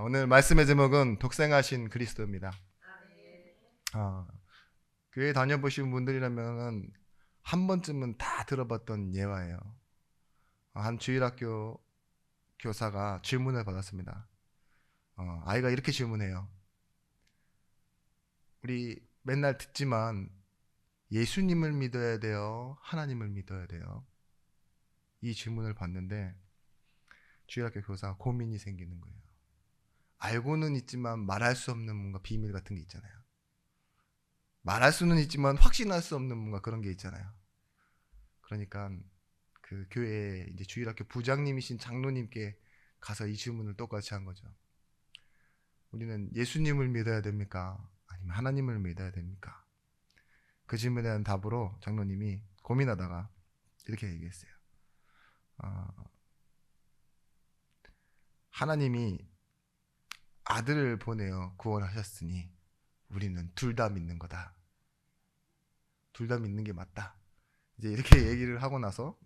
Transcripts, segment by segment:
오늘 말씀의 제목은 독생하신 그리스도입니다. 아, 교회 다녀보신 분들이라면 한 번쯤은 다 들어봤던 예화예요. 한 주일학교 교사가 질문을 받았습니다. 아이가 이렇게 질문해요. 우리 맨날 듣지만 예수님을 믿어야 돼요? 하나님을 믿어야 돼요? 이 질문을 받는데 주일학교 교사가 고민이 생기는 거예요. 알고는 있지만 말할 수 없는 뭔가 비밀 같은 게 있잖아요. 말할 수는 있지만 확신할 수 없는 뭔가 그런 게 있잖아요. 그러니까 그 교회 이제 주일학교 부장님이신 장로님께 가서 이 질문을 똑같이 한 거죠. 우리는 예수님을 믿어야 됩니까? 아니면 하나님을 믿어야 됩니까? 그 질문에 대한 답으로 장로님이 고민하다가 이렇게 얘기했어요. 어, 하나님이 아들을 보내어 구원하셨으니 우리는 둘 다 믿는 거다. 둘 다 믿는 게 맞다. 이제 이렇게 얘기를 하고 나서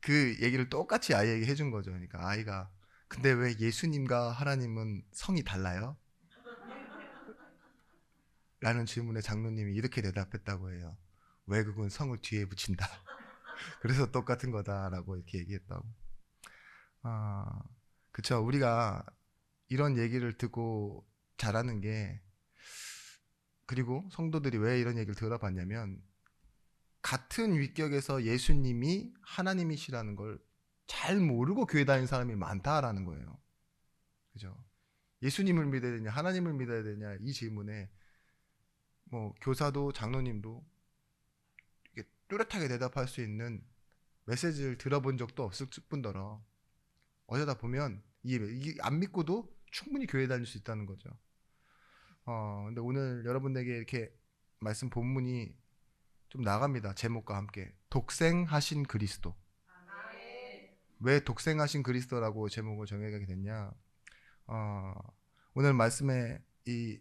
그 얘기를 똑같이 아이에게 해준 거죠. 그러니까 아이가 근데 왜 예수님과 하나님은 성이 달라요? 라는 질문에 장로님이 이렇게 대답했다고 해요. 외국은 성을 뒤에 붙인다. 그래서 똑같은 거다라고 이렇게 얘기했다고. 아, 그쵸. 우리가 이런 얘기를 듣고 자라는 게, 그리고 성도들이 왜 이런 얘기를 들어봤냐면 같은 위격에서 예수님이 하나님이시라는 걸 잘 모르고 교회 다니는 사람이 많다라는 거예요. 그죠? 예수님을 믿어야 되냐, 하나님을 믿어야 되냐 이 질문에 뭐 교사도 장로님도 이게 뚜렷하게 대답할 수 있는 메시지를 들어본 적도 없을 뿐더러 어쩌다 보면 이게 안 믿고도 충분히 교회 다닐 수 있다는 거죠. 근데 오늘 여러분에게 이렇게 말씀 본문이 좀 나갑니다. 제목과 함께 독생하신 그리스도. 왜 독생하신 그리스도라고 제목을 정하게 됐냐? 어, 오늘 말씀에 이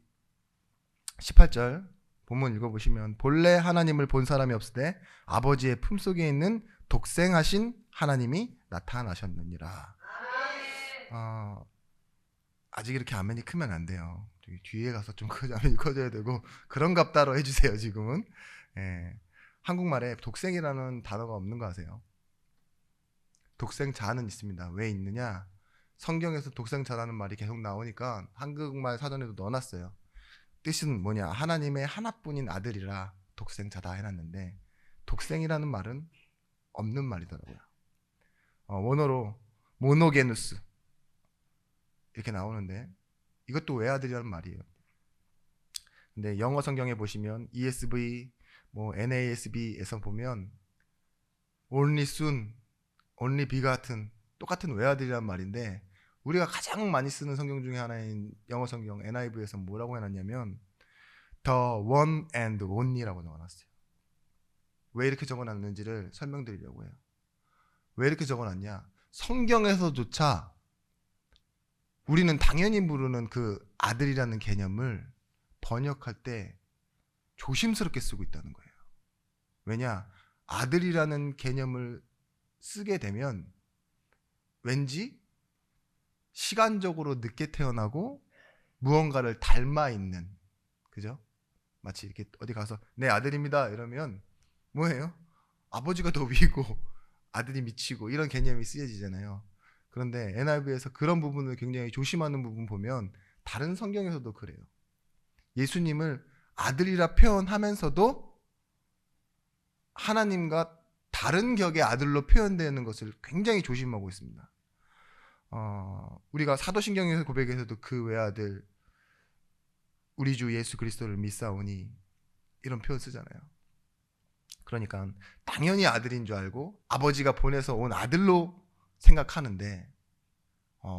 18절 본문 읽어보시면 본래 하나님을 본 사람이 없을 때 아버지의 품속에 있는 독생하신 하나님이 나타나셨느니라. 아직 이렇게 아멘이 크면 안 돼요. 뒤에 가서 좀 아멘이 커져야 되고 그런갑다로 해주세요. 지금은. 예. 한국말에 독생이라는 단어가 없는 거 아세요? 독생자는 있습니다. 왜 있느냐? 성경에서 독생자라는 말이 계속 나오니까 한국말 사전에도 넣어놨어요. 뜻은 뭐냐? 하나님의 하나뿐인 아들이라 독생자다 해놨는데 독생이라는 말은 없는 말이더라고요. 원어로 모노게누스 이렇게 나오는데 이것도 외아들이라는 말이에요. 근데 영어 성경에 보시면 ESV, 뭐 NASB에서 보면 only son, only begotten 똑같은 외아들이란 말인데 우리가 가장 많이 쓰는 성경 중에 하나인 영어 성경 NIV에서 뭐라고 해놨냐면 the one and only라고 적어놨어요. 왜 이렇게 적어놨는지를 설명드리려고 해요. 왜 이렇게 적어놨냐? 성경에서조차 우리는 당연히 부르는 그 아들이라는 개념을 번역할 때 조심스럽게 쓰고 있다는 거예요. 왜냐? 아들이라는 개념을 쓰게 되면 왠지 시간적으로 늦게 태어나고 무언가를 닮아 있는, 그죠? 마치 이렇게 어디 가서 내 아들입니다 이러면 뭐예요? 아버지가 더 위고 아들이 미치고 이런 개념이 쓰여지잖아요. 그런데 NIV에서 그런 부분을 굉장히 조심하는 부분 보면 다른 성경에서도 그래요. 예수님을 아들이라 표현하면서도 하나님과 다른 격의 아들로 표현되는 것을 굉장히 조심하고 있습니다. 우리가 사도신경에서 고백에서도 그 외아들 우리 주 예수 그리스도를 믿사오니 이런 표현 쓰잖아요. 그러니까 당연히 아들인 줄 알고 아버지가 보내서 온 아들로 생각하는데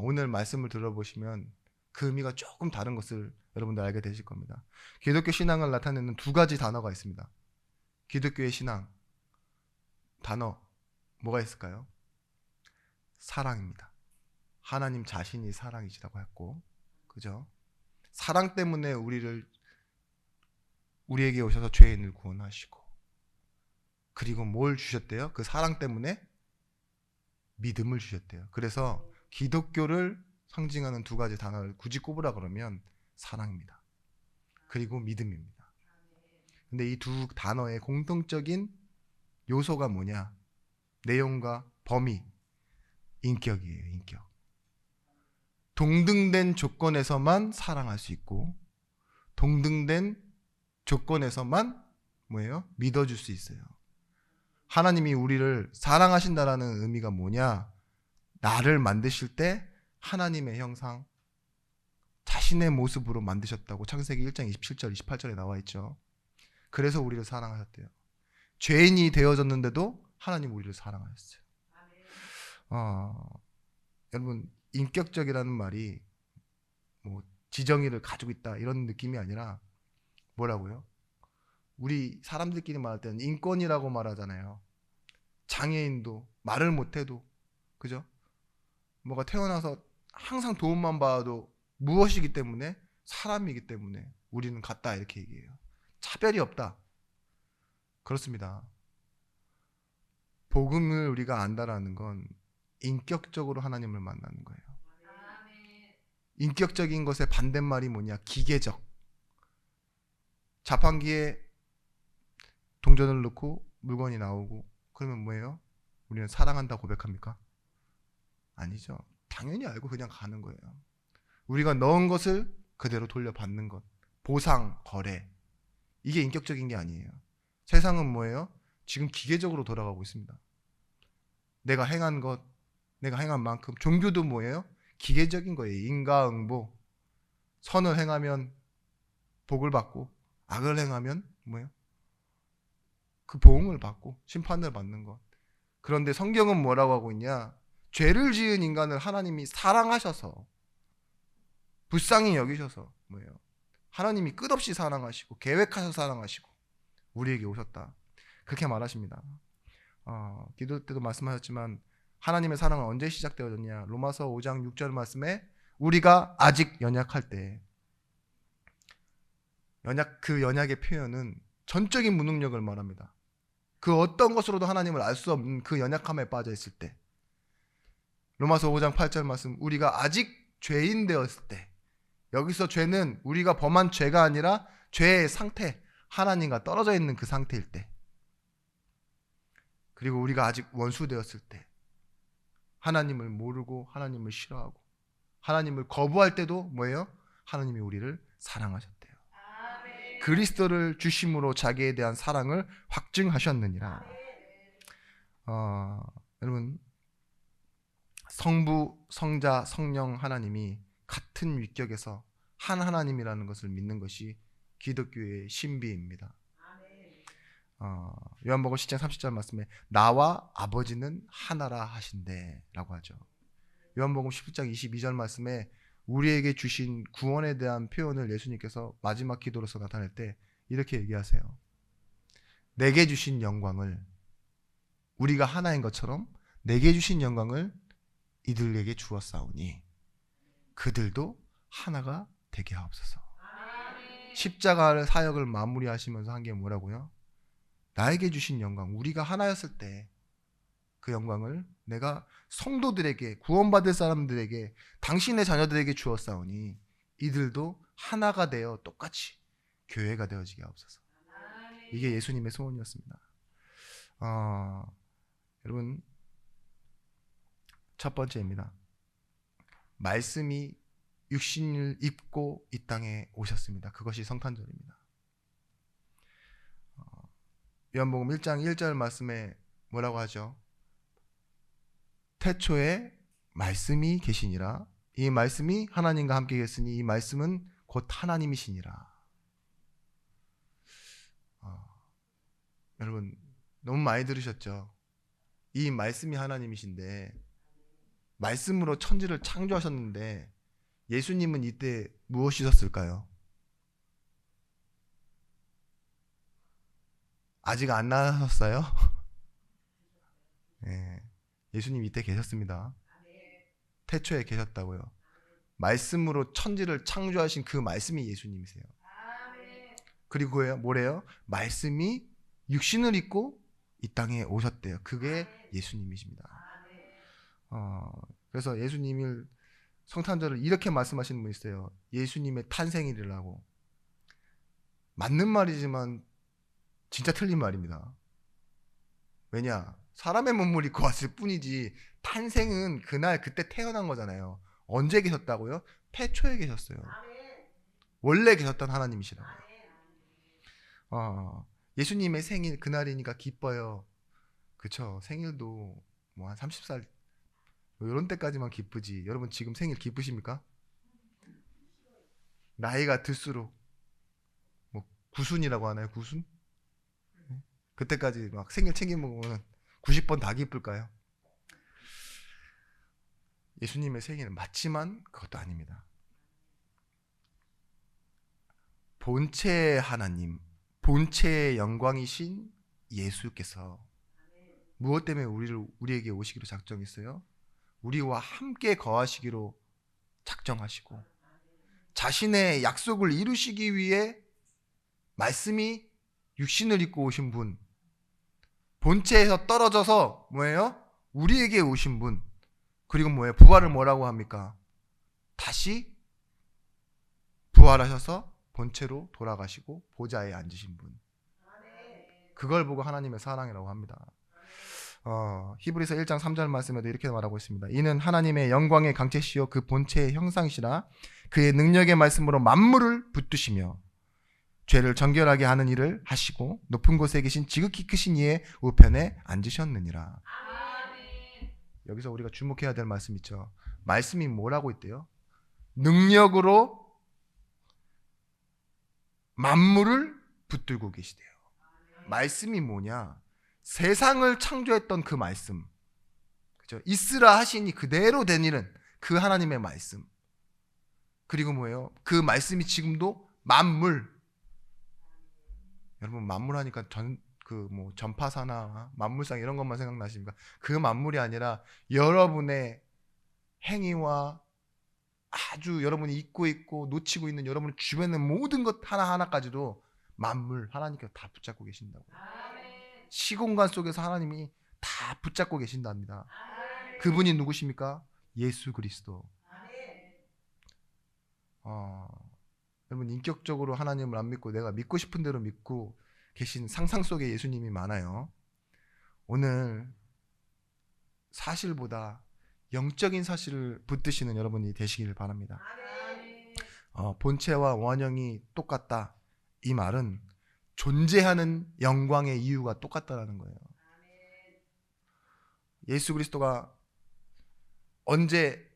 오늘 말씀을 들어보시면 그 의미가 조금 다른 것을 여러분들 알게 되실 겁니다. 기독교 신앙을 나타내는 두 가지 단어가 있습니다. 기독교의 신앙 단어 뭐가 있을까요? 사랑입니다. 하나님 자신이 사랑이시라고 했고, 그죠? 사랑 때문에 우리에게 오셔서 죄인을 구원하시고, 그리고 뭘 주셨대요? 그 사랑 때문에 믿음을 주셨대요. 그래서 기독교를 상징하는 두 가지 단어를 굳이 꼽으라 그러면 사랑입니다. 그리고 믿음입니다. 근데 이 두 단어의 공통적인 요소가 뭐냐? 내용과 범위, 인격이에요. 인격. 동등된 조건에서만 사랑할 수 있고 동등된 조건에서만 뭐예요? 믿어줄 수 있어요. 하나님이 우리를 사랑하신다라는 의미가 뭐냐? 나를 만드실 때 하나님의 형상, 자신의 모습으로 만드셨다고 창세기 1장 27절, 28절에 나와 있죠. 그래서 우리를 사랑하셨대요. 죄인이 되어졌는데도 하나님 우리를 사랑하셨어요. 여러분, 인격적이라는 말이 뭐 지정의를 가지고 있다 이런 느낌이 아니라 뭐라고요? 우리 사람들끼리 말할 때는 인권이라고 말하잖아요. 장애인도 말을 못해도, 그죠? 뭐가 태어나서 항상 도움만 받아도 무엇이기 때문에? 사람이기 때문에 우리는 같다 이렇게 얘기해요. 차별이 없다. 그렇습니다. 복음을 우리가 안다라는 건 인격적으로 하나님을 만나는 거예요. 인격적인 것의 반대말이 뭐냐? 기계적. 자판기에 동전을 넣고 물건이 나오고 그러면 뭐예요? 우리는 사랑한다 고백합니까? 아니죠. 당연히 알고 그냥 가는 거예요. 우리가 넣은 것을 그대로 돌려받는 것. 보상, 거래. 이게 인격적인 게 아니에요. 세상은 뭐예요? 지금 기계적으로 돌아가고 있습니다. 내가 행한 것, 내가 행한 만큼. 종교도 뭐예요? 기계적인 거예요. 인과응보. 선을 행하면 복을 받고 악을 행하면 뭐예요? 그 보응을 받고 심판을 받는 것. 그런데 성경은 뭐라고 하고 있냐? 죄를 지은 인간을 하나님이 사랑하셔서 불쌍히 여기셔서 뭐예요? 하나님이 끝없이 사랑하시고 계획하셔서 사랑하시고 우리에게 오셨다. 그렇게 말하십니다. 기도 때도 말씀하셨지만 하나님의 사랑은 언제 시작되어졌냐? 로마서 5장 6절 말씀에 우리가 아직 연약할 때 그 연약의 표현은 전적인 무능력을 말합니다. 그 어떤 것으로도 하나님을 알 수 없는 그 연약함에 빠져 있을 때 로마서 5장 8절 말씀 우리가 아직 죄인 되었을 때 여기서 죄는 우리가 범한 죄가 아니라 죄의 상태 하나님과 떨어져 있는 그 상태일 때 그리고 우리가 아직 원수 되었을 때 하나님을 모르고 하나님을 싫어하고 하나님을 거부할 때도 뭐예요? 하나님이 우리를 사랑하셨대요. 그리스도를 주심으로 자기에 대한 사랑을 확증하셨느니라. 여러분 성부, 성자, 성령 하나님이 같은 위격에서 한 하나님이라는 것을 믿는 것이 기독교의 신비입니다. 요한복음 10장 30절 말씀에 나와 아버지는 하나라 하신대 라고 하죠. 요한복음 17장 22절 말씀에 우리에게 주신 구원에 대한 표현을 예수님께서 마지막 기도로서 나타낼 때 이렇게 얘기하세요. 내게 주신 영광을 우리가 하나인 것처럼 내게 주신 영광을 이들에게 주었사오니 그들도 하나가 되게 하옵소서. 십자가의 사역을 마무리하시면서 한 게 뭐라고요? 나에게 주신 영광, 우리가 하나였을 때 그 영광을 내가 성도들에게, 구원받을 사람들에게, 당신의 자녀들에게 주었사오니 이들도 하나가 되어 똑같이 교회가 되어지게 하옵소서. 이게 예수님의 소원이었습니다. 여러분 첫 번째입니다. 말씀이 육신을 입고 이 땅에 오셨습니다. 그것이 성탄절입니다. 요한복음 1장 1절 말씀에 뭐라고 하죠? 태초에 말씀이 계시니라. 이 말씀이 하나님과 함께 계셨으니 이 말씀은 곧 하나님이시니라. 여러분 너무 많이 들으셨죠? 이 말씀이 하나님이신데 말씀으로 천지를 창조하셨는데 예수님은 이때 무엇이셨을까요? 아직 안 나셨어요? 네, 예수님 이때 계셨습니다. 태초에 계셨다고요. 말씀으로 천지를 창조하신 그 말씀이 예수님이세요. 그리고 뭐래요? 말씀이 육신을 입고 이 땅에 오셨대요. 그게 예수님이십니다. 그래서 예수님을 성탄절을 이렇게 말씀하시는 분 있어요. 예수님의 탄생일이라고. 맞는 말이지만 진짜 틀린 말입니다. 왜냐? 사람의 몸을 입고 왔을 뿐이지 탄생은 그날 그때 태어난 거잖아요. 언제 계셨다고요? 태초에 계셨어요. 원래 계셨던 하나님이시라고요. 예수님의 생일 그날이니까 기뻐요. 그쵸? 생일도 뭐 한 30살 이런 때까지만 기쁘지. 여러분 지금 생일 기쁘십니까? 나이가 들수록 뭐 구순이라고 하나요? 구순? 그때까지 막 생일 챙겨먹으면 90번 다 기쁠까요? 예수님의 생일은 맞지만 그것도 아닙니다. 본체의 하나님, 본체의 영광이신 예수께서 무엇 때문에 우리에게 오시기로 작정했어요? 우리와 함께 거하시기로 작정하시고 자신의 약속을 이루시기 위해 말씀이 육신을 입고 오신 분, 본체에서 떨어져서 뭐예요? 우리에게 오신 분, 그리고 뭐예요? 부활을 뭐라고 합니까? 다시 부활하셔서 본체로 돌아가시고 보좌에 앉으신 분. 그걸 보고 하나님의 사랑이라고 합니다. 히브리서 1장 3절 말씀에도 이렇게 말하고 있습니다. 이는 하나님의 영광의 강체시요 그 본체의 형상이시라 그의 능력의 말씀으로 만물을 붙드시며 죄를 정결하게 하는 일을 하시고 높은 곳에 계신 지극히 크신 이의 우편에 앉으셨느니라. 여기서 우리가 주목해야 될 말씀 있죠. 말씀이 뭐라고 있대요? 능력으로 만물을 붙들고 계시대요. 말씀이 뭐냐? 세상을 창조했던 그 말씀, 그죠? 있으라 하시니 그대로 된 일은 그 하나님의 말씀. 그리고 뭐예요? 그 말씀이 지금도 만물. 여러분 만물 하니까 전파사나 만물상 이런 것만 생각나십니까? 그 만물이 아니라 여러분의 행위와 아주 여러분이 잊고 있고 놓치고 있는 여러분 주변의 모든 것 하나하나까지도 만물 하나님께서 다 붙잡고 계신다고. 시공간 속에서 하나님이 다 붙잡고 계신답니다. 그분이 누구십니까? 예수 그리스도. 여러분 인격적으로 하나님을 안 믿고 내가 믿고 싶은 대로 믿고 계신 상상 속에 예수님이 많아요. 오늘 사실보다 영적인 사실을 붙드시는 여러분이 되시길 바랍니다. 본체와 원형이 똑같다. 이 말은 존재하는 영광의 이유가 똑같다라는 거예요. 예수 그리스도가 언제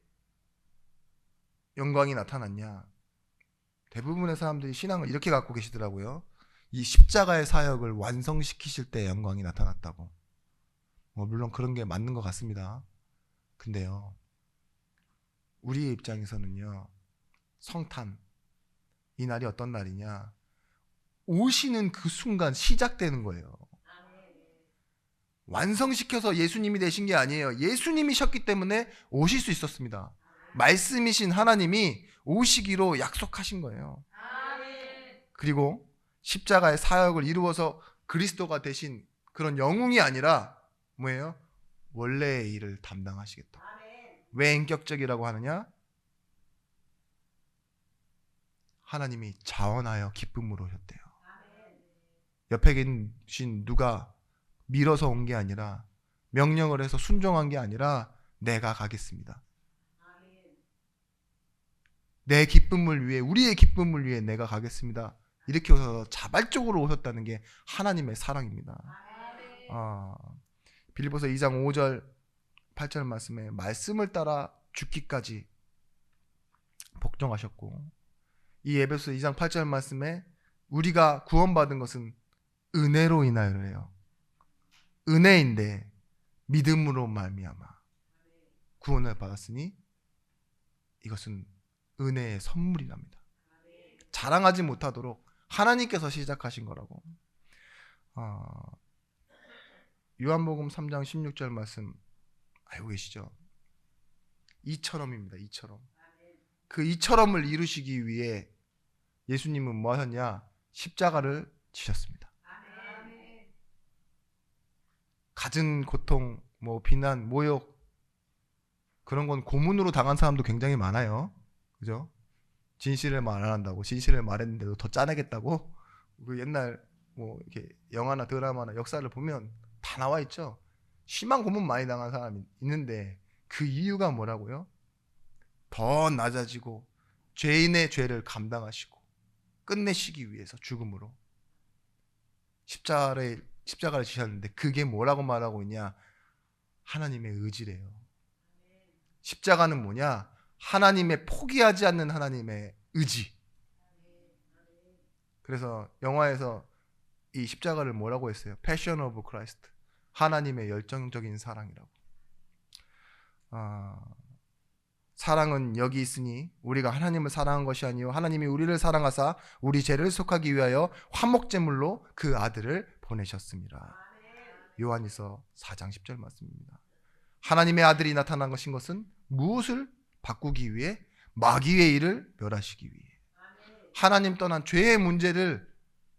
영광이 나타났냐? 대부분의 사람들이 신앙을 이렇게 갖고 계시더라고요. 이 십자가의 사역을 완성시키실 때 영광이 나타났다고. 물론 그런 게 맞는 것 같습니다. 근데요, 우리의 입장에서는요, 성탄, 이 날이 어떤 날이냐? 오시는 그 순간 시작되는 거예요. 완성시켜서 예수님이 되신 게 아니에요. 예수님이셨기 때문에 오실 수 있었습니다. 말씀이신 하나님이 오시기로 약속하신 거예요. 그리고 십자가의 사역을 이루어서 그리스도가 되신 그런 영웅이 아니라 뭐예요? 원래의 일을 담당하시겠다. 왜 인격적이라고 하느냐? 하나님이 자원하여 기쁨으로 오셨대요. 옆에 계신 누가 밀어서 온 게 아니라 명령을 해서 순종한 게 아니라 내가 가겠습니다. 내 기쁨을 위해, 우리의 기쁨을 위해 내가 가겠습니다. 이렇게 오셔서 자발적으로 오셨다는 게 하나님의 사랑입니다. 빌립보서 2장 5절 8절 말씀에 말씀을 따라 죽기까지 복종하셨고, 이 에베소 2장 8절 말씀에 우리가 구원받은 것은 은혜로 인하여래요. 은혜인데 믿음으로 말미암아 구원을 받았으니 이것은 은혜의 선물이랍니다. 자랑하지 못하도록 하나님께서 시작하신 거라고. 요한복음 3장 16절 말씀 알고 계시죠? 이처럼입니다. 이처럼. 그 이처럼을 이루시기 위해 예수님은 뭐 하셨냐? 십자가를 지셨습니다. 갖은 고통, 비난, 모욕, 그런 건 고문으로 당한 사람도 굉장히 많아요. 그죠? 진실을 말 안 한다고, 진실을 말했는데도 더 짜내겠다고. 그 옛날 뭐 이렇게 영화나 드라마나 역사를 보면 다 나와 있죠. 심한 고문 많이 당한 사람이 있는데 그 이유가 뭐라고요? 더 낮아지고 죄인의 죄를 감당하시고 끝내시기 위해서 죽음으로 십자가를 지셨는데, 그게 뭐라고 말하고 있냐? 하나님의 의지래요. 십자가는 뭐냐? 하나님의 포기하지 않는 하나님의 의지. 그래서 영화에서 이 십자가를 뭐라고 했어요? Passion of Christ. 하나님의 열정적인 사랑이라고. 사랑은 여기 있으니 우리가 하나님을 사랑한 것이 아니요 하나님이 우리를 사랑하사 우리 죄를 속하기 위하여 화목제물로 그 아들을 보내셨습니다. 요한일서 4장 10절 말씀입니다. 하나님의 아들이 나타난 것은 무엇을 바꾸기 위해? 마귀의 일을 멸하시기 위해. 하나님 떠난 죄의 문제를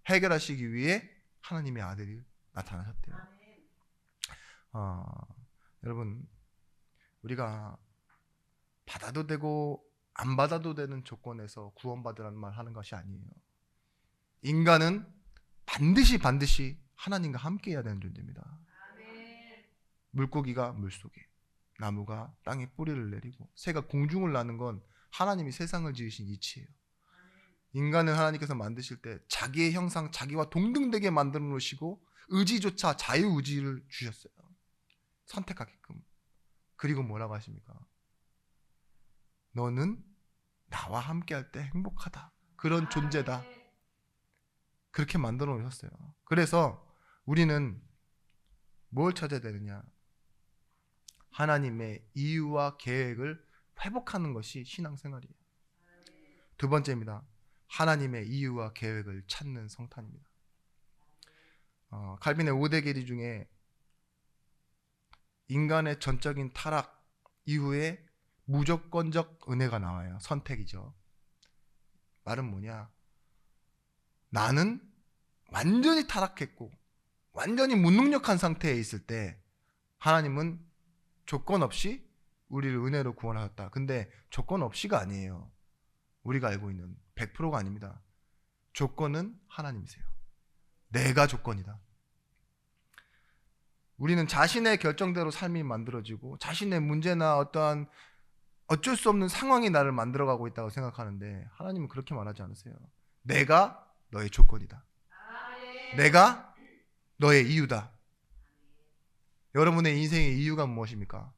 해결하시기 위해 하나님의 아들이 나타나셨대요. 여러분, 우리가 받아도 되고 안 받아도 되는 조건에서 구원받으라는 말 하는 것이 아니에요. 인간은 반드시 하나님과 함께 해야 되는 존재입니다. 물고기가 물속에, 나무가 땅에 뿌리를 내리고 새가 공중을 나는 건 하나님이 세상을 지으신 이치예요. 인간을 하나님께서 만드실 때 자기의 형상, 자기와 동등되게 만들어 놓으시고 의지조차 자유의지를 주셨어요. 선택하게끔. 그리고 뭐라고 하십니까? 너는 나와 함께 할 때 행복하다. 그런 존재다. 그렇게 만들어 놓으셨어요. 그래서 우리는 뭘 찾아야 되느냐? 하나님의 이유와 계획을 회복하는 것이 신앙생활이에요. 두 번째입니다. 하나님의 이유와 계획을 찾는 성탄입니다. 칼빈의 5대 계리 중에 인간의 전적인 타락 이후에 무조건적 은혜가 나와요. 선택이죠. 말은 뭐냐? 나는 완전히 타락했고 완전히 무능력한 상태에 있을 때 하나님은 조건 없이 우리를 은혜로 구원하셨다. 근데 조건 없이가 아니에요. 우리가 알고 있는 100%가 아닙니다. 조건은 하나님이세요. 내가 조건이다. 우리는 자신의 결정대로 삶이 만들어지고 자신의 문제나 어떠한 어쩔 수 없는 상황이 나를 만들어가고 있다고 생각하는데, 하나님은 그렇게 말하지 않으세요. 내가 너의 조건이다. 내가 너의 이유다. 여러분의 인생의 이유가 무엇입니까?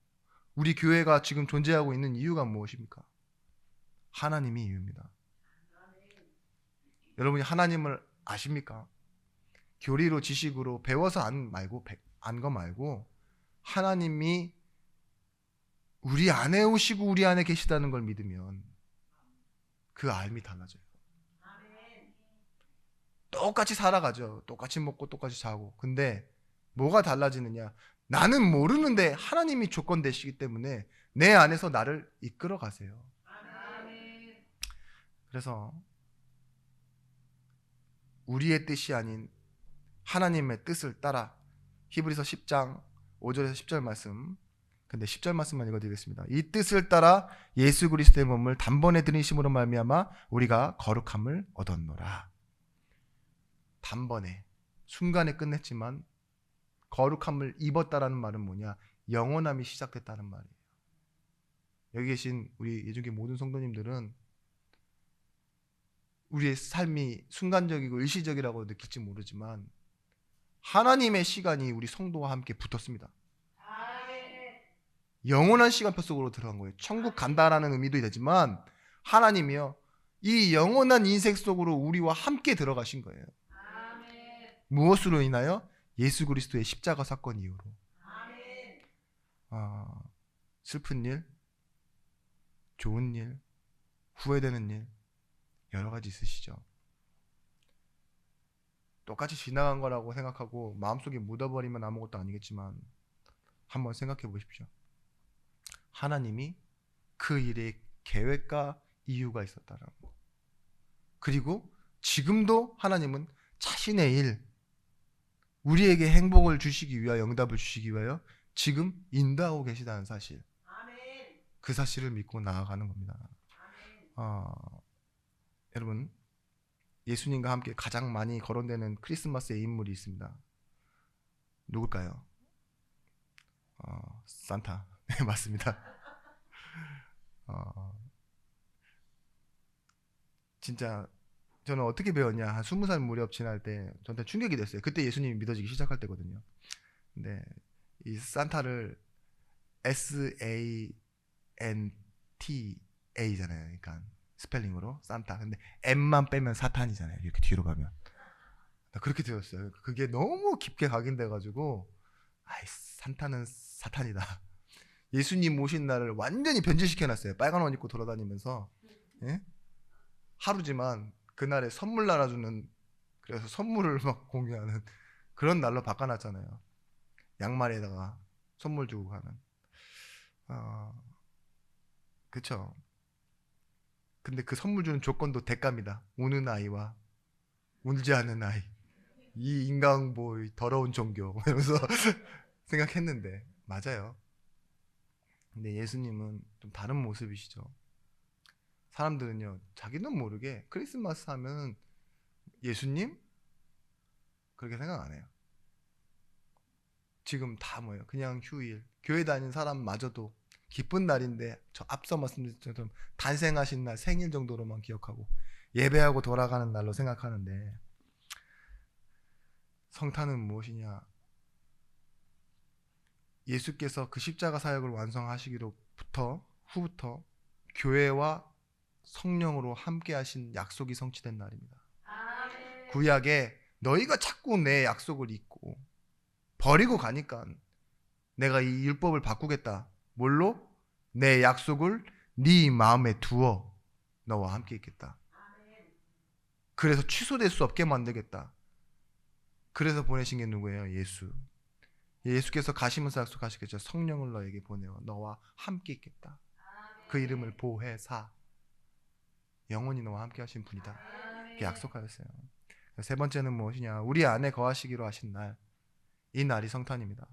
우리 교회가 지금 존재하고 있는 이유가 무엇입니까? 하나님이 이유입니다. 여러분이 하나님을 아십니까? 교리로 지식으로 배워서 안 거 말고 하나님이 우리 안에 오시고 우리 안에 계시다는 걸 믿으면 그 삶이 달라져요. 똑같이 살아가죠. 똑같이 먹고 똑같이 자고. 근데 뭐가 달라지느냐? 나는 모르는데 하나님이 조건 되시기 때문에 내 안에서 나를 이끌어 가세요. 그래서 우리의 뜻이 아닌 하나님의 뜻을 따라, 히브리서 10장 5절에서 10절 말씀, 근데 10절 말씀만 읽어드리겠습니다. 이 뜻을 따라 예수 그리스도의 몸을 단번에 들이심으로 말미암아 우리가 거룩함을 얻었노라. 단번에, 순간에 끝냈지만 거룩함을 입었다라는 말은 뭐냐? 영원함이 시작됐다는 말이에요. 여기 계신 우리 예중계 모든 성도님들은 우리의 삶이 순간적이고 일시적이라고 느낄지 모르지만 하나님의 시간이 우리 성도와 함께 붙었습니다. 영원한 시간표 속으로 들어간 거예요. 천국 간다라는 의미도 되지만 하나님이요, 이 영원한 인생 속으로 우리와 함께 들어가신 거예요. 무엇으로 인하여? 예수 그리스도의 십자가 사건 이후로. 슬픈 일, 좋은 일, 후회되는 일 여러 가지 있으시죠. 똑같이 지나간 거라고 생각하고 마음속에 묻어버리면 아무것도 아니겠지만 한번 생각해 보십시오. 하나님이 그 일에 계획과 이유가 있었다는 거. 그리고 지금도 하나님은 자신의 일, 우리에게 행복을 주시기 위하여, 응답을 주시기 위하여 지금 인도하고 계시다는 사실. 그 사실을 믿고 나아가는 겁니다. 여러분, 예수님과 함께 가장 많이 거론되는 크리스마스의 인물이 있습니다. 누굴까요? 산타. 네, 맞습니다. 진짜 저는 어떻게 배웠냐, 한 20살 무렵 지날 때 저한테 충격이 됐어요. 그때 예수님이 믿어지기 시작할 때거든요. 근데 이 산타를 SANTA잖아요. 그러니까 스펠링으로 산타. 근데 M만 빼면 사탄이잖아요. 이렇게 뒤로 가면. 그렇게 되었어요. 그게 너무 깊게 각인돼가지고, 아이, 산타는 사탄이다. 예수님 오신 날을 완전히 변질시켜놨어요. 빨간 옷 입고 돌아다니면서. 예? 하루지만 그날에 선물 나눠주는, 그래서 선물을 막 공유하는 그런 날로 바꿔놨잖아요. 양말에다가 선물 주고 가는. 그쵸. 근데 그 선물 주는 조건도 대가입니다. 우는 아이와 울지 않는 아이. 이 인간보의 더러운 종교 이러면서 생각했는데 맞아요. 근데 예수님은 좀 다른 모습이시죠. 사람들은요, 자기는 모르게 크리스마스 하면 예수님? 그렇게 생각 안 해요. 지금 다 뭐예요? 그냥 휴일. 교회 다니는 사람마저도 기쁜 날인데, 저 앞서 말씀드린 것처럼 탄생하신 날, 생일 정도로만 기억하고 예배하고 돌아가는 날로 생각하는데, 성탄은 무엇이냐? 예수께서 그 십자가 사역을 완성하시기로부터 후부터 교회와 성령으로 함께 하신 약속이 성취된 날입니다. 아멘. 구약에 너희가 자꾸 내 약속을 잊고 버리고 가니까 내가 이 율법을 바꾸겠다. 뭘로? 내 약속을 네 마음에 두어 너와 함께 있겠다. 그래서 취소될 수 없게 만들겠다. 그래서 보내신 게 누구예요? 예수. 예수께서 가시면서 약속하시겠죠. 성령을 너에게 보내어 너와 함께 있겠다. 그 이름을 보혜사. 영원히 너와 함께 하신 분이다. 이렇게 약속하였어요. 세 번째는 무엇이냐? 우리 안에 거하시기로 하신 날. 이 날이 성탄입니다.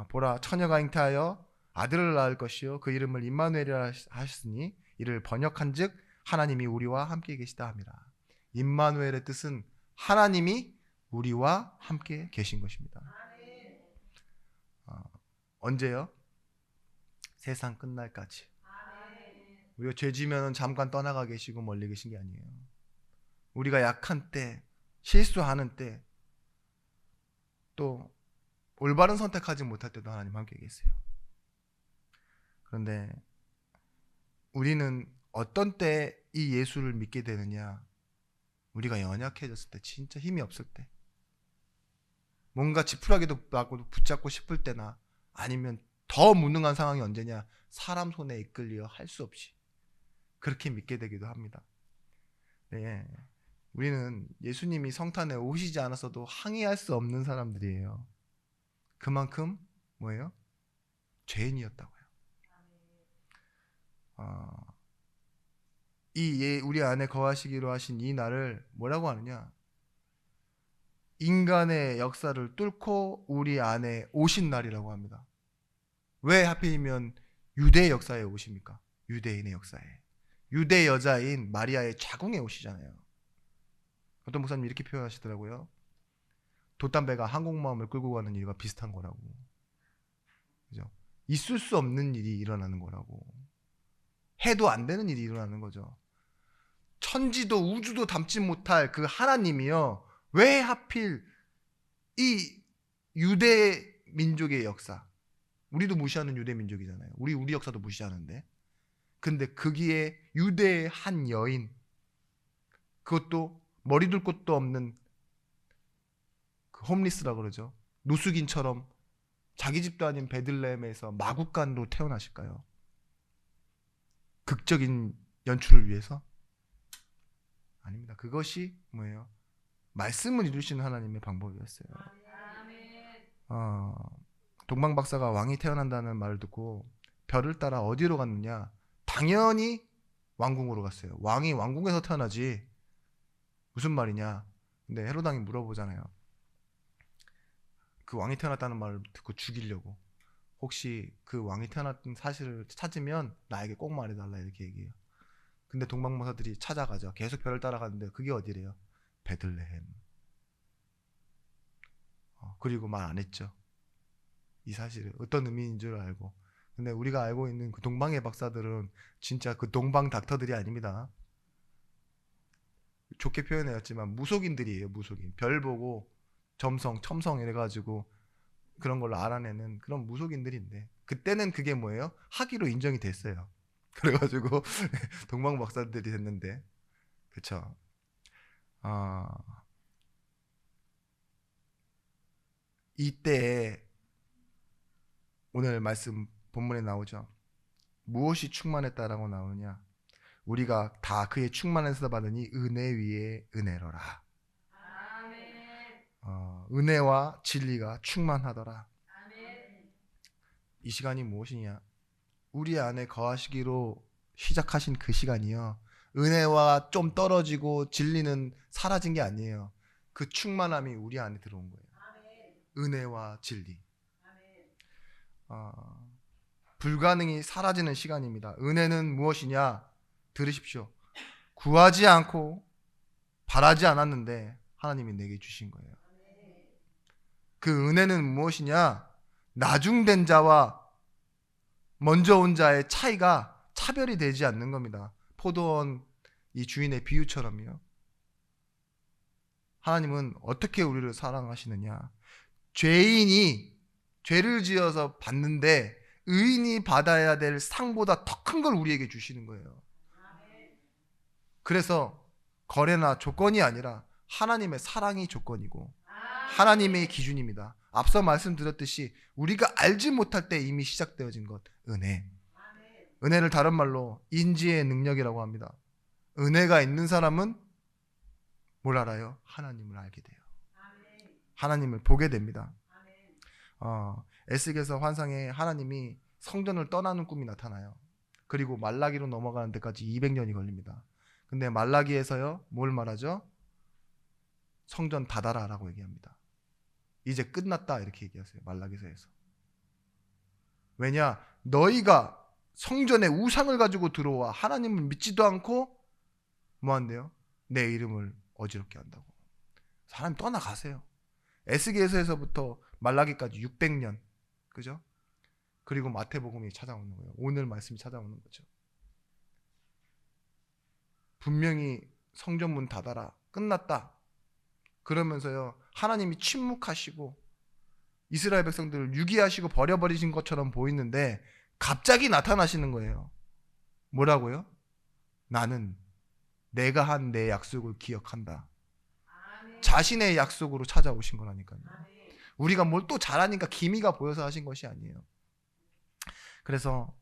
보라, 처녀가 잉태하여 아들을 낳을 것이요 그 이름을 임마누엘이라 하셨으니 이를 번역한즉 하나님이 우리와 함께 계시다 함이라. 임마누엘의 뜻은 하나님이 우리와 함께 계신 것입니다. 언제요? 세상 끝날까지. 우리가 죄 지면 잠깐 떠나가 계시고 멀리 계신 게 아니에요. 우리가 약한 때, 실수하는 때, 또 올바른 선택하지 못할 때도 하나님 함께 계세요. 그런데 우리는 어떤 때 이 예수를 믿게 되느냐? 우리가 연약해졌을 때, 진짜 힘이 없을 때, 뭔가 지푸라기도 나고 붙잡고 싶을 때나, 아니면 더 무능한 상황이 언제냐? 사람 손에 이끌려 할 수 없이 그렇게 믿게 되기도 합니다. 네, 우리는 예수님이 성탄에 오시지 않았어도 항의할 수 없는 사람들이에요. 그만큼 뭐예요? 죄인이었다고요. 우리 안에 거하시기로 하신 이 날을 뭐라고 하느냐? 인간의 역사를 뚫고 우리 안에 오신 날이라고 합니다. 왜 하필이면 유대 역사에 오십니까? 유대인의 역사에. 유대 여자인 마리아의 자궁에 오시잖아요. 어떤 목사님이 이렇게 표현하시더라고요. 돛담배가 항공모함을 끌고 가는 일과 비슷한 거라고. 그죠? 있을 수 없는 일이 일어나는 거라고. 해도 안 되는 일이 일어나는 거죠. 천지도 우주도 담지 못할 그 하나님이요, 왜 하필 이 유대 민족의 역사, 우리도 무시하는 유대 민족이잖아요. 우리 역사도 무시하는데, 근데 거기에 유대의 한 여인, 그것도 머리 둘 곳도 없는 그 홈리스라 그러죠. 노숙인처럼 자기 집도 아닌 베들레헴에서 마구간으로 태어나실까요? 극적인 연출을 위해서? 아닙니다. 그것이 뭐예요? 말씀을 이루시는 하나님의 방법이었어요. 동방박사가 왕이 태어난다는 말을 듣고 별을 따라 어디로 갔느냐? 당연히 왕궁으로 갔어요. 왕이 왕궁에서 태어나지. 무슨 말이냐? 근데 헤로당이 물어보잖아요. 그 왕이 태어났다는 말을 듣고 죽이려고. 혹시 그 왕이 태어났던 사실을 찾으면 나에게 꼭 말해달라 이렇게 얘기해요. 근데 동방모사들이 찾아가죠. 계속 별을 따라가는데 그게 어디래요? 베들레헴. 그리고 말 안 했죠. 이 사실을 어떤 의미인 줄 알고. 근데 우리가 알고 있는 그 동방의 박사들은 진짜 그 동방 닥터들이 아닙니다. 좋게 표현해왔지만 무속인들이에요. 무속인. 별 보고 점성, 첨성 이래가지고 그런 걸로 알아내는 그런 무속인들인데 그때는 그게 뭐예요? 학위로 인정이 됐어요. 그래가지고 동방 박사들이 됐는데 그쵸? 아 이때 오늘 말씀 본문에 나오죠. 무엇이 충만했다라고 나오냐? 우리가 다 그의 충만에서 받으니 은혜 위에 은혜로라. 은혜와 진리가 충만하더라. 이 시간이 무엇이냐? 우리 안에 거하시기로 시작하신 그 시간이요. 은혜와 좀 떨어지고 진리는 사라진 게 아니에요. 그 충만함이 우리 안에 들어온 거예요. 은혜와 진리. 불가능이 사라지는 시간입니다. 은혜는 무엇이냐? 들으십시오. 구하지 않고 바라지 않았는데 하나님이 내게 주신 거예요. 그 은혜는 무엇이냐? 나중된 자와 먼저 온 자의 차이가 차별이 되지 않는 겁니다. 포도원 이 주인의 비유처럼요. 하나님은 어떻게 우리를 사랑하시느냐? 죄인이 죄를 지어서 받는데 의인이 받아야 될 상보다 더 큰 걸 우리에게 주시는 거예요. 그래서 거래나 조건이 아니라 하나님의 사랑이 조건이고 하나님의 기준입니다. 앞서 말씀드렸듯이 우리가 알지 못할 때 이미 시작되어진 것, 은혜. 은혜를 다른 말로 인지의 능력이라고 합니다. 은혜가 있는 사람은 뭘 알아요? 하나님을 알게 돼요. 하나님을 보게 됩니다. 에스겔서 환상에 하나님이 성전을 떠나는 꿈이 나타나요. 그리고 말라기로 넘어가는 데까지 200년이 걸립니다. 근데 말라기에서요, 뭘 말하죠? 성전 닫아라라고 얘기합니다. 이제 끝났다 이렇게 얘기하세요. 말라기서에서. 왜냐? 너희가 성전에 우상을 가지고 들어와 하나님을 믿지도 않고 뭐 한대요? 내 이름을 어지럽게 한다고. 사람이 떠나가세요. 에스겔서에서부터 말라기까지 600년. 그죠? 그리고 마태복음이 찾아오는 거예요. 오늘 말씀이 찾아오는 거죠. 분명히 성전문 닫아라. 끝났다. 그러면서요. 하나님이 침묵하시고 이스라엘 백성들을 유기하시고 버려버리신 것처럼 보이는데 갑자기 나타나시는 거예요. 뭐라고요? 나는 내가 한 내 약속을 기억한다. 자신의 약속으로 찾아오신 거라니까요. 우리가 뭘 또 잘하니까 기미가 보여서 하신 것이 아니에요. 그래서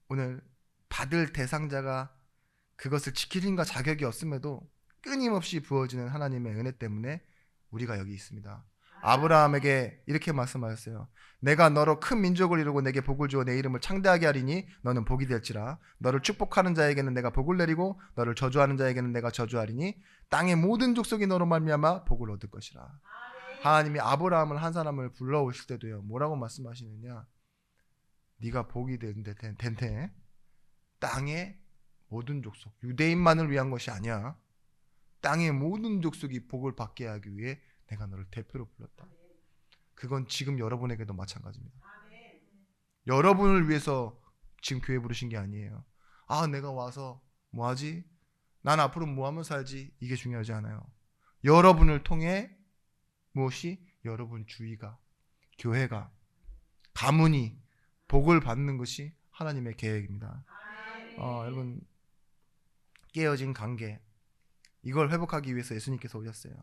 오늘 받을 대상자가 그것을 지킬 힘과 자격이 없음에도 끊임없이 부어지는 하나님의 은혜 때문에 우리가 여기 있습니다. 아브라함에게 이렇게 말씀하셨어요. 내가 너로 큰 민족을 이루고 내게 복을 주어 내 이름을 창대하게 하리니 너는 복이 될지라. 너를 축복하는 자에게는 내가 복을 내리고 너를 저주하는 자에게는 내가 저주하리니 땅의 모든 족속이 너로 말미암아 복을 얻을 것이라. 하나님이 아브라함을 한 사람을 불러오실 때도요. 뭐라고 말씀하시느냐? 네가 복이 된테 땅의 모든 족속, 유대인만을 위한 것이 아니야. 땅의 모든 족속이 복을 받게 하기 위해 내가 너를 대표로 불렀다. 그건 지금 여러분에게도 마찬가지입니다. 여러분을 위해서 지금 교회 부르신 게 아니에요. 내가 와서 뭐하지? 난 앞으로 뭐하면 살지? 이게 중요하지 않아요. 여러분을 통해 무엇이? 여러분 주위가, 교회가, 가문이 복을 받는 것이 하나님의 계획입니다. 여러분 깨어진 관계 이걸 회복하기 위해서 예수님께서 오셨어요.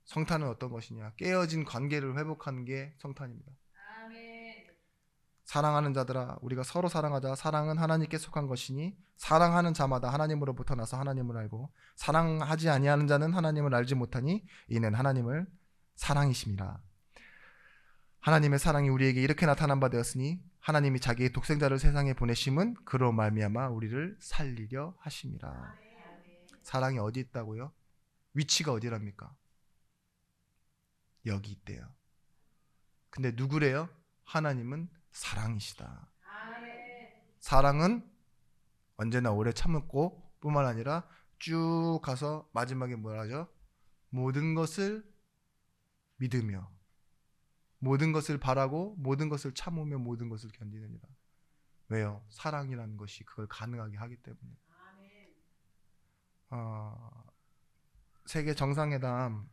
성탄은 어떤 것이냐? 깨어진 관계를 회복하는 게 성탄입니다. 사랑하는 자들아 우리가 서로 사랑하자. 사랑은 하나님께 속한 것이니 사랑하는 자마다 하나님으로부터 나서 하나님을 알고 사랑하지 아니하는 자는 하나님을 알지 못하니 이는 하나님을 사랑이심이라. 하나님의 사랑이 우리에게 이렇게 나타난 바 되었으니 하나님이 자기의 독생자를 세상에 보내심은 그로 말미암아 우리를 살리려 하심이라. 사랑이 어디 있다고요? 위치가 어디랍니까? 여기 있대요. 근데 누구래요? 하나님은 사랑이시다. 사랑은 언제나 오래 참고 뿐만 아니라 쭉 가서 마지막에 뭐라 하죠? 모든 것을 믿으며 모든 것을 바라고 모든 것을 참으며 모든 것을 견디느니라. 왜요? 사랑이라는 것이 그걸 가능하게 하기 때문에. 세계 정상회담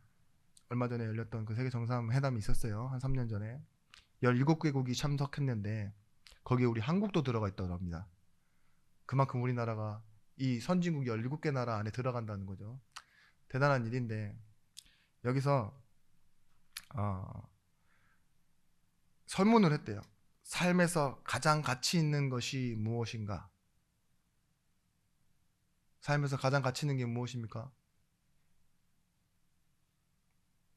얼마 전에 열렸던 그 세계 정상회담이 있었어요. 한 3년 전에 17개국이 참석했는데 거기에 우리 한국도 들어가 있다고 합니다. 그만큼 우리나라가 이 선진국 17개 나라 안에 들어간다는 거죠. 대단한 일인데 여기서 설문을 했대요. 삶에서 가장 가치 있는 것이 무엇인가? 삶에서 가장 가치 있는 게 무엇입니까?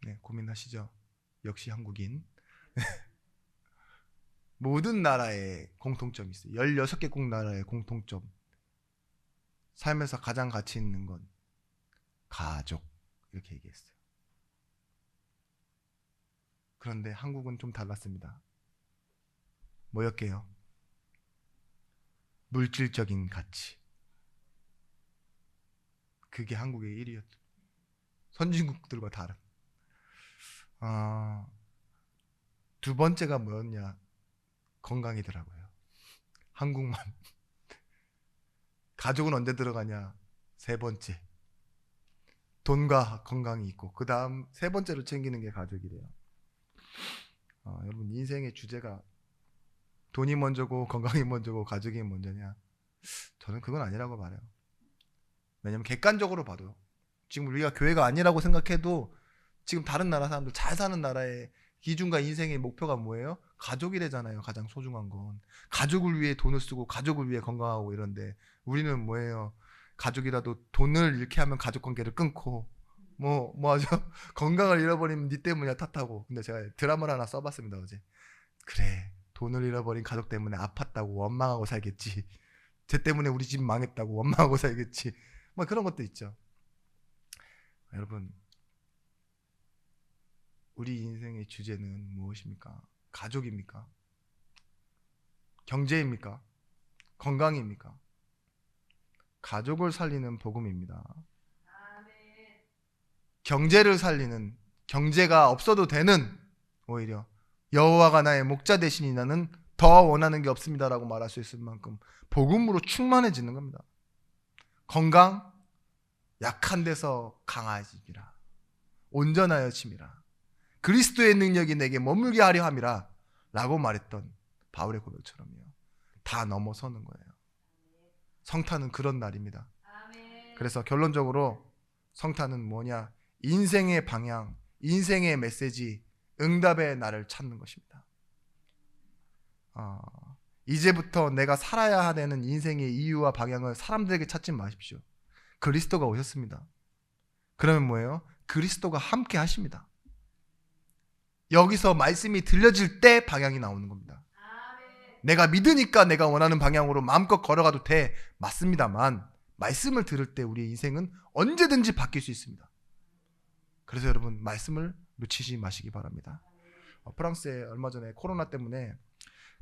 네, 고민하시죠. 역시 한국인. 모든 나라에 공통점이 있어요. 16개국 나라의 공통점. 삶에서 가장 가치 있는 건 가족. 이렇게 얘기했어요. 그런데 한국은 좀 달랐습니다. 뭐였게요? 물질적인 가치. 그게 한국의 1위였죠. 선진국들과 다른. 두 번째가 뭐였냐? 건강이더라고요. 한국만. 가족은 언제 들어가냐? 세 번째. 돈과 건강이 있고 그 다음 세 번째로 챙기는 게 가족이래요. 여러분 인생의 주제가 돈이 먼저고 건강이 먼저고 가족이 먼저냐? 저는 그건 아니라고 말해요. 왜냐면 객관적으로 봐도 지금 우리가 교회가 아니라고 생각해도 지금 다른 나라 사람들 잘 사는 나라의 기준과 인생의 목표가 뭐예요? 가족이래잖아요. 가장 소중한 건 가족을 위해 돈을 쓰고 가족을 위해 건강하고 이런데 우리는 뭐예요? 가족이라도 돈을 잃게 하면 가족 관계를 끊고 뭐 하죠? 건강을 잃어버리면 니 때문이야 탓하고. 근데 제가 드라마를 하나 써봤습니다 어제. 그래 돈을 잃어버린 가족 때문에 아팠다고 원망하고 살겠지. 쟤 때문에 우리 집 망했다고 원망하고 살겠지. 뭐 그런 것도 있죠. 여러분 우리 인생의 주제는 무엇입니까? 가족입니까? 경제입니까? 건강입니까? 가족을 살리는 복음입니다. 경제를 살리는, 경제가 없어도 되는, 오히려 여호와가 나의 목자 되시니 나는 더 원하는 게 없습니다라고 말할 수 있을 만큼 복음으로 충만해지는 겁니다. 건강, 약한 데서 강해지리라. 온전하여 침이라. 그리스도의 능력이 내게 머물게 하려 함이라 라고 말했던 바울의 고백처럼요. 다 넘어서는 거예요. 성탄은 그런 날입니다. 그래서 결론적으로 성탄은 뭐냐? 인생의 방향, 인생의 메시지, 응답의 날을 찾는 것입니다. 이제부터 내가 살아야 되는 인생의 이유와 방향을 사람들에게 찾지 마십시오. 그리스도가 오셨습니다. 그러면 뭐예요? 그리스도가 함께 하십니다. 여기서 말씀이 들려질 때 방향이 나오는 겁니다. 내가 믿으니까 내가 원하는 방향으로 마음껏 걸어가도 돼. 맞습니다만 말씀을 들을 때 우리의 인생은 언제든지 바뀔 수 있습니다. 그래서 여러분 말씀을 놓치지 마시기 바랍니다. 프랑스에 얼마 전에 코로나 때문에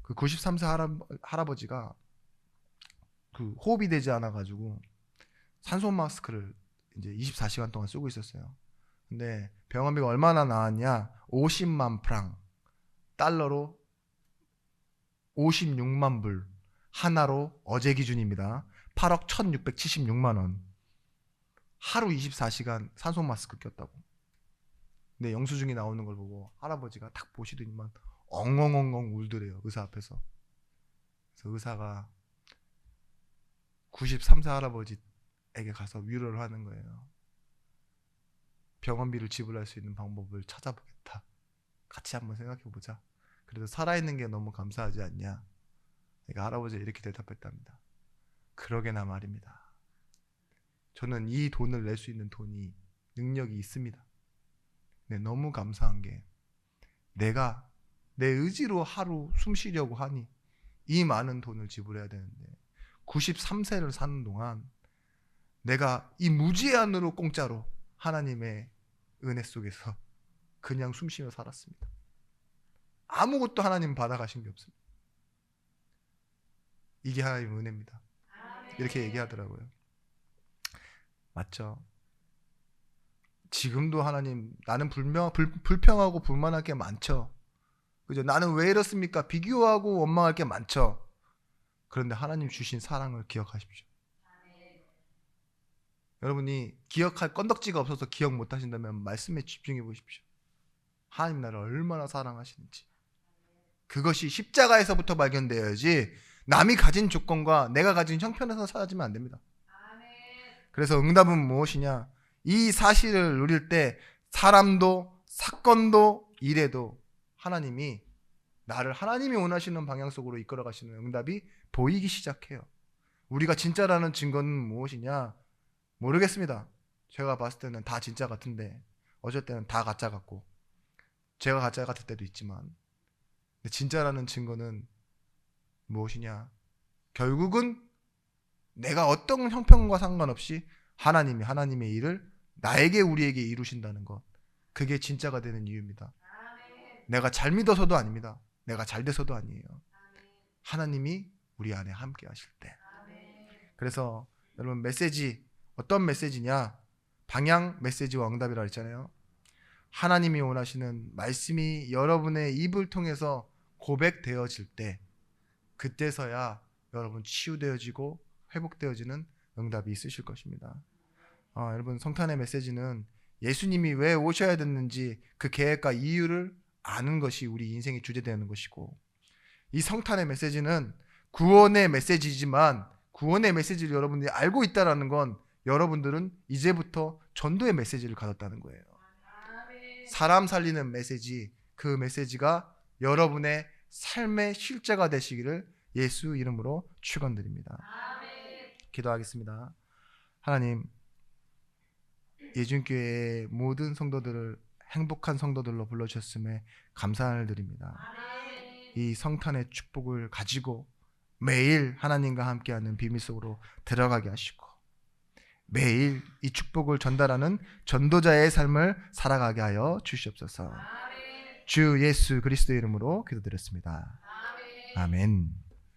그 93세 할아버지가 그 호흡이 되지 않아 가지고 산소 마스크를 이제 24시간 동안 쓰고 있었어요. 근데 병원비가 얼마나 나왔냐? 50만 프랑, 달러로 56만 불, 하나로 어제 기준입니다. 8억 1676만 원. 하루 24시간 산소 마스크 꼈다고. 근데 영수증이 나오는 걸 보고 할아버지가 딱 보시더니만 엉엉엉엉 울더래요. 의사 앞에서. 그래서 의사가 93세 할아버지에게 가서 위로를 하는 거예요. 병원비를 지불할 수 있는 방법을 찾아보겠다. 같이 한번 생각해보자. 그래도 살아있는 게 너무 감사하지 않냐. 그러니까 할아버지가 이렇게 대답했답니다. 그러게나 말입니다. 저는 이 돈을 낼 수 있는 돈이 능력이 있습니다. 근데 너무 감사한 게 내가 내 의지로 하루 숨 쉬려고 하니 이 많은 돈을 지불해야 되는데 93세를 사는 동안 내가 이 무제한으로 공짜로 하나님의 은혜 속에서 그냥 숨쉬며 살았습니다. 아무것도 하나님 받아가신 게 없습니다. 이게 하나님의 은혜입니다. 이렇게 얘기하더라고요. 맞죠? 지금도 하나님, 나는 불평하고 불만할 게 많죠. 그죠? 나는 왜 이렇습니까? 비교하고 원망할 게 많죠. 그런데 하나님 주신 사랑을 기억하십시오. 여러분이 기억할 건덕지가 없어서 기억 못 하신다면 말씀에 집중해 보십시오. 하나님 나를 얼마나 사랑하시는지. 그것이 십자가에서부터 발견되어야지 남이 가진 조건과 내가 가진 형편에서 사라지면 안 됩니다. 그래서 응답은 무엇이냐? 이 사실을 누릴 때 사람도 사건도 일에도 하나님이 나를 하나님이 원하시는 방향 속으로 이끌어 가시는 응답이 보이기 시작해요. 우리가 진짜라는 증거는 무엇이냐? 모르겠습니다. 제가 봤을 때는 다 진짜 같은데 어쩔 때는 다 가짜 같고 제가 가짜 같을 때도 있지만 근데 진짜라는 증거는 무엇이냐? 결국은 내가 어떤 형편과 상관없이 하나님이 하나님의 일을 나에게 우리에게 이루신다는 것. 그게 진짜가 되는 이유입니다. 내가 잘 믿어서도 아닙니다. 내가 잘 돼서도 아니에요. 하나님이 우리 안에 함께 하실 때. 그래서 여러분 메시지 어떤 메시지냐? 방향 메시지와 응답이라 했잖아요. 하나님이 원하시는 말씀이 여러분의 입을 통해서 고백되어질 때 그때서야 여러분 치유되어지고 회복되어지는 응답이 있으실 것입니다. 여러분 성탄의 메시지는 예수님이 왜 오셔야 됐는지 그 계획과 이유를 아는 것이 우리 인생의 주제되는 것이고 이 성탄의 메시지는 구원의 메시지지만 구원의 메시지를 여러분들이 알고 있다는 건 여러분들은 이제부터 전도의 메시지를 가졌다는 거예요. 사람 살리는 메시지, 그 메시지가 여러분의 삶의 실제가 되시기를 예수 이름으로 축원드립니다. 기도하겠습니다. 하나님, 예준교회의 모든 성도들을 행복한 성도들로 불러주셨음에 감사를 드립니다. 이 성탄의 축복을 가지고 매일 하나님과 함께하는 비밀 속으로 들어가게 하시고 매일 이 축복을 전달하는 전도자의 삶을 살아가게 하여 주시옵소서. 주 예수 그리스도의 이름으로 기도드렸습니다. 아멘.